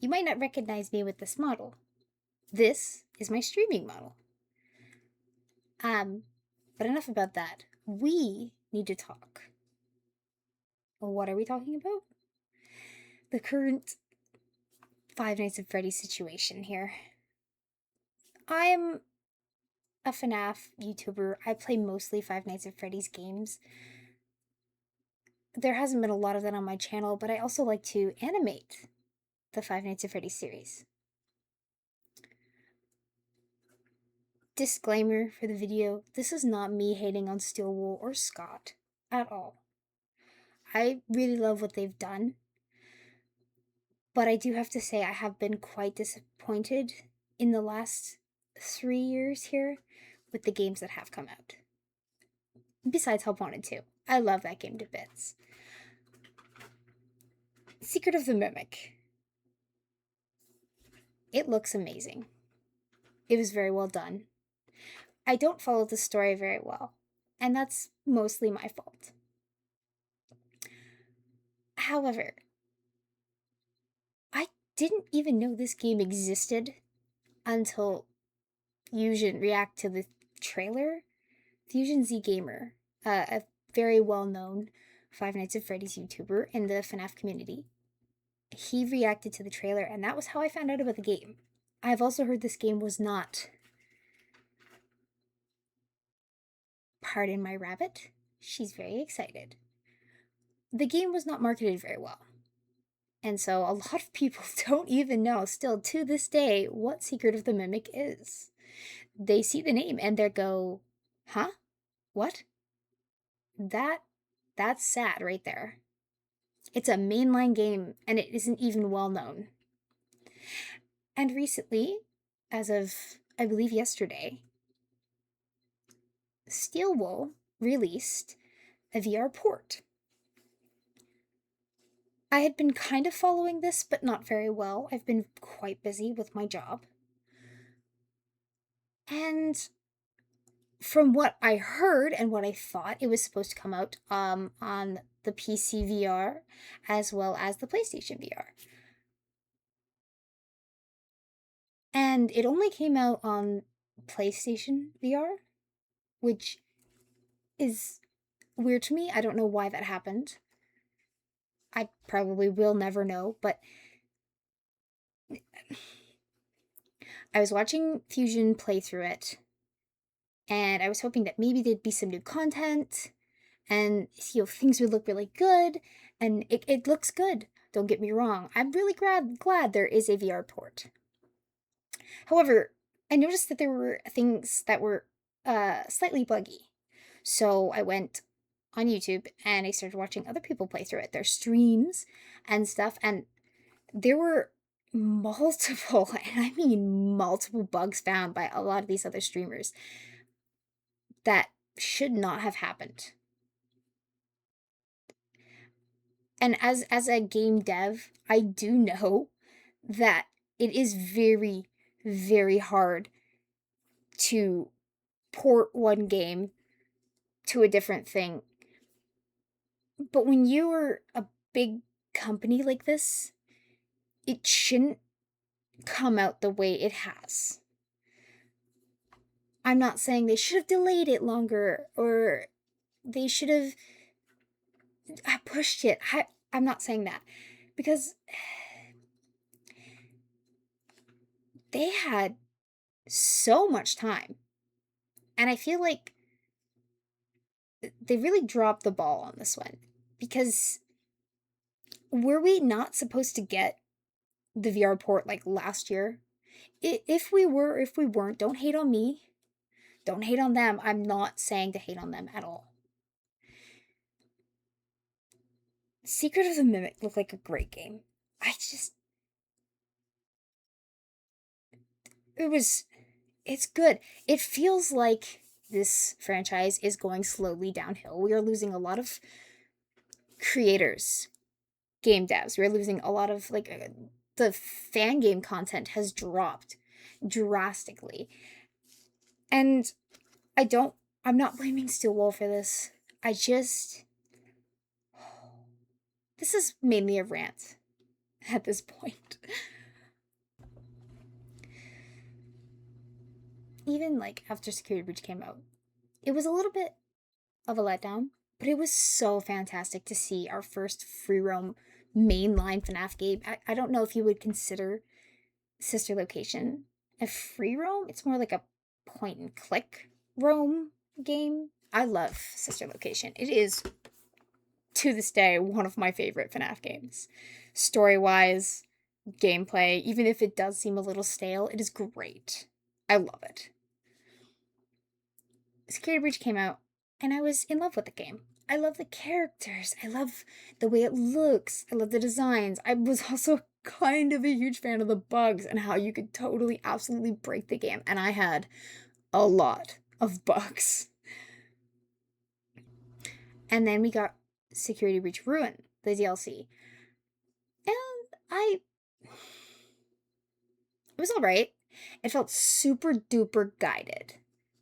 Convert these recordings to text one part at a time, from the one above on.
you might not recognize me with this model. This is my streaming model. But enough about that. We need to talk. What are we talking about? The current Five Nights at Freddy's situation here. I am a FNAF YouTuber. I play mostly Five Nights at Freddy's games. There hasn't been a lot of that on my channel, but I also like to animate the Five Nights at Freddy's series. Disclaimer for the video, this is not me hating on Steelwool or Scott at all. I really love what they've done, but I do have to say I have been quite disappointed in the last 3 years here with the games that have come out. Besides Help Wanted 2. I love that game to bits. Secret of the Mimic. It looks amazing. It was very well done. I don't follow the story very well, and that's mostly my fault. However, I didn't even know this game existed until Fusion reacted to the trailer. Fusion Z Gamer, a very well-known Five Nights at Freddy's YouTuber in the FNAF community, he reacted to the trailer, and that was how I found out about the game. I've also heard this game was not... Pardon my rabbit. She's very excited. The game was not marketed very well. And so a lot of people don't even know, still to this day, what Secret of the Mimic is. They see the name and they go, huh? What? That's sad right there. It's a mainline game and it isn't even well known. And recently, as of, I believe yesterday, Steelwool released a VR port. I had been kind of following this, but not very well. I've been quite busy with my job. And from what I heard and what I thought, it was supposed to come out on the PC VR as well as the PlayStation VR. And it only came out on PlayStation VR, which is weird to me. I don't know why that happened. I probably will never know, but I was watching Fusion play through it, and I was hoping that maybe there'd be some new content, and things would look really good, and it looks good. Don't get me wrong. I'm really glad there is a VR port. However, I noticed that there were things that were slightly buggy. So I went on YouTube and I started watching other people play through it, their streams and stuff, and there were multiple, and I mean multiple bugs found by a lot of these other streamers that should not have happened. And as a game dev, I do know that it is very, very hard to port one game to a different thing. But when you're a big company like this, it shouldn't come out the way it has. I'm not saying they should have delayed it longer or they should have pushed it. I'm not saying that, because they had so much time. And I feel like they really dropped the ball on this one, because were we not supposed to get the VR port like last year? If we were, if we weren't, don't hate on me. Don't hate on them. I'm not saying to hate on them at all. Secret of the Mimic looked like a great game. It's good. It feels like this franchise is going slowly downhill. We are losing a lot of creators, game devs. We're losing a lot of, the fan game content has dropped drastically. And I'm not blaming Steelwool for this. This is mainly a rant at this point. even like after Security Breach came out, it was a little bit of a letdown, but it was so fantastic to see our first free roam mainline FNAF game. I don't know if you would consider Sister Location a free roam. It's more like a point and click roam game. I love Sister Location. It is, to this day, one of my favorite FNAF games. Story wise, gameplay, even if it does seem a little stale, it is great. I love it. Security Breach came out, and I was in love with the game. I love the characters. I love the way it looks. I love the designs. I was also kind of a huge fan of the bugs and how you could totally, absolutely break the game. And I had a lot of bugs. And then we got Security Breach Ruin, the DLC. And it was alright. It felt super duper guided,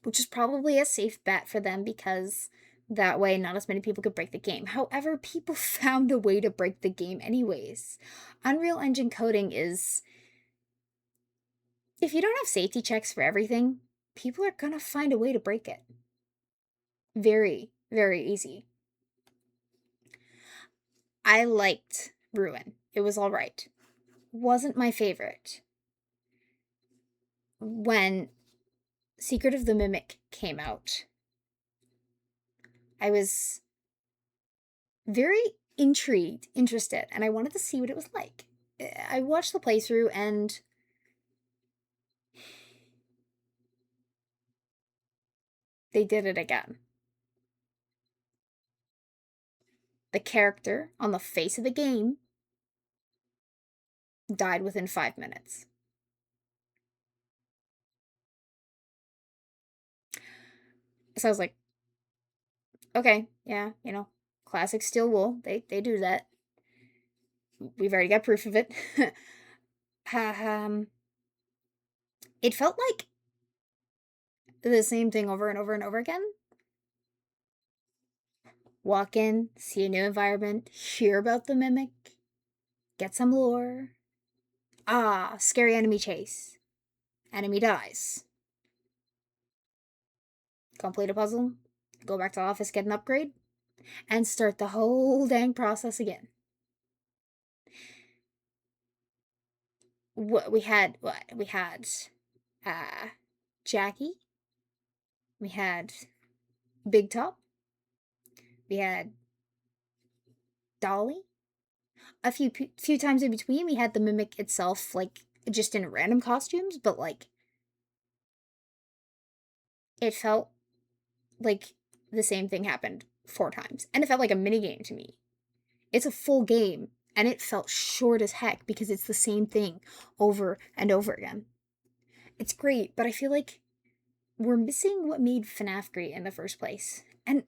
which is probably a safe bet for them because that way not as many people could break the game. However, people found a way to break the game anyways. Unreal Engine coding is, if you don't have safety checks for everything, people are gonna find a way to break it. Very, very easy. I liked Ruin. It was alright. Wasn't my favorite. When Secret of the Mimic came out, I was very interested, and I wanted to see what it was like. I watched the playthrough, and they did it again. The character on the face of the game died within 5 minutes. So I was like, okay, yeah, classic Steel Wool. They do that. We've already got proof of it. It felt like the same thing over and over and over again. Walk in, see a new environment, hear about the mimic, get some lore. Ah, scary enemy chase. Enemy dies. Complete a puzzle, go back to office, get an upgrade, and start the whole dang process again. We had Jackie, we had Big Top, we had Dolly. A few times in between, we had the mimic itself, like, just in random costumes, but, like, it felt like the same thing happened 4 times. And it felt like a mini game to me. It's a full game, and it felt short as heck because it's the same thing over and over again. It's great, but I feel like we're missing what made FNAF great in the first place. And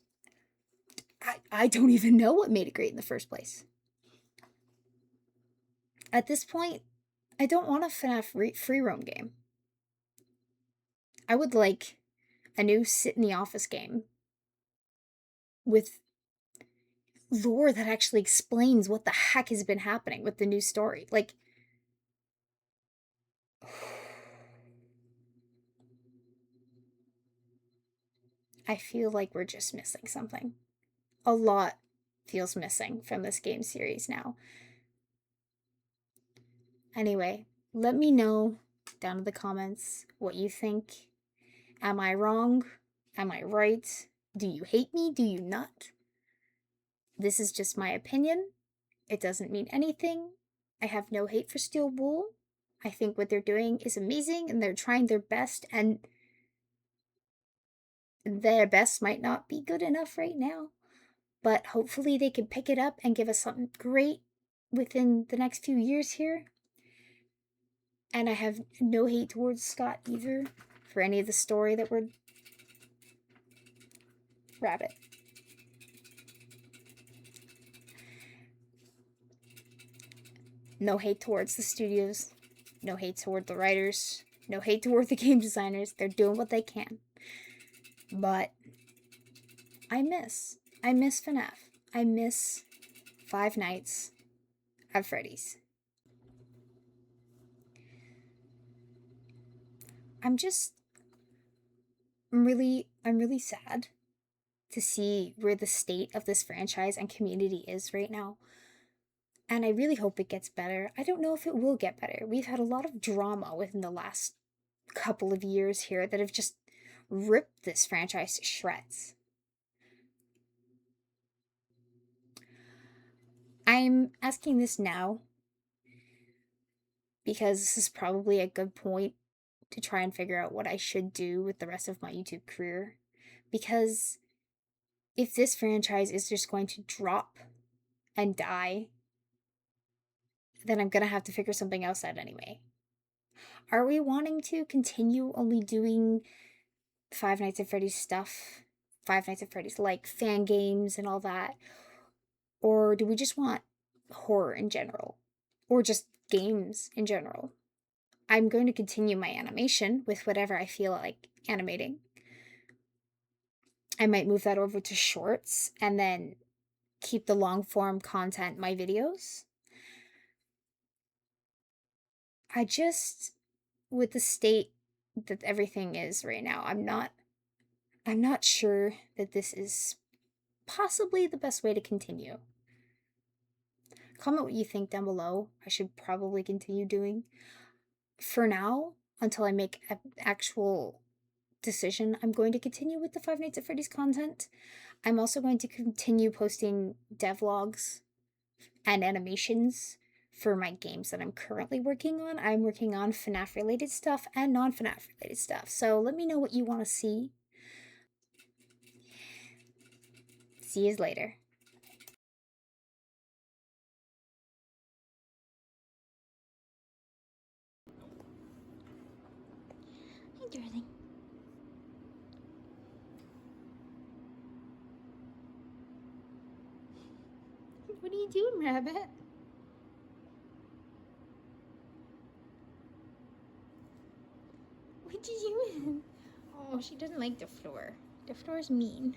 I don't even know what made it great in the first place. At this point, I don't want a FNAF free roam game. I would like a new sit in the office game with lore that actually explains what the heck has been happening with the new story. Like, I feel like we're just missing something. A lot feels missing from this game series now. Anyway, let me know down in the comments what you think. Am I wrong? Am I right? Do you hate me? Do you not? This is just my opinion. It doesn't mean anything. I have no hate for Steel Wool. I think what they're doing is amazing and they're trying their best, and their best might not be good enough right now. But hopefully they can pick it up and give us something great within the next few years here. And I have no hate towards Scott either for any of the story that we're... Rabbit. No hate towards the studios. No hate toward the writers. No hate toward the game designers. They're doing what they can. But I miss FNAF. I miss Five Nights at Freddy's. I'm just I'm really sad to see where the state of this franchise and community is right now. And I really hope it gets better. I don't know if it will get better. We've had a lot of drama within the last couple of years here that have just ripped this franchise to shreds. I'm asking this now because this is probably a good point to try and figure out what I should do with the rest of my YouTube career. Because if this franchise is just going to drop and die, then I'm gonna have to figure something else out anyway. Are we wanting to continue only doing Five Nights at Freddy's stuff? Five Nights at Freddy's, like fan games and all that? Or do we just want horror in general? Or just games in general? I'm going to continue my animation with whatever I feel like animating. I might move that over to shorts and then keep the long form content my videos. I just, with the state that everything is right now, I'm not sure that this is possibly the best way to continue. Comment what you think down below. I should probably continue doing. For now, until I make an actual decision, I'm going to continue with the Five Nights at Freddy's content. I'm also going to continue posting devlogs and animations for my games that I'm currently working on. I'm working on FNAF related stuff and non-FNAF related stuff. So let me know what you want to see. See you later. Hi, darling. What are you doing, Rabbit? What are you doing? Oh, she doesn't like the floor. The floor's mean.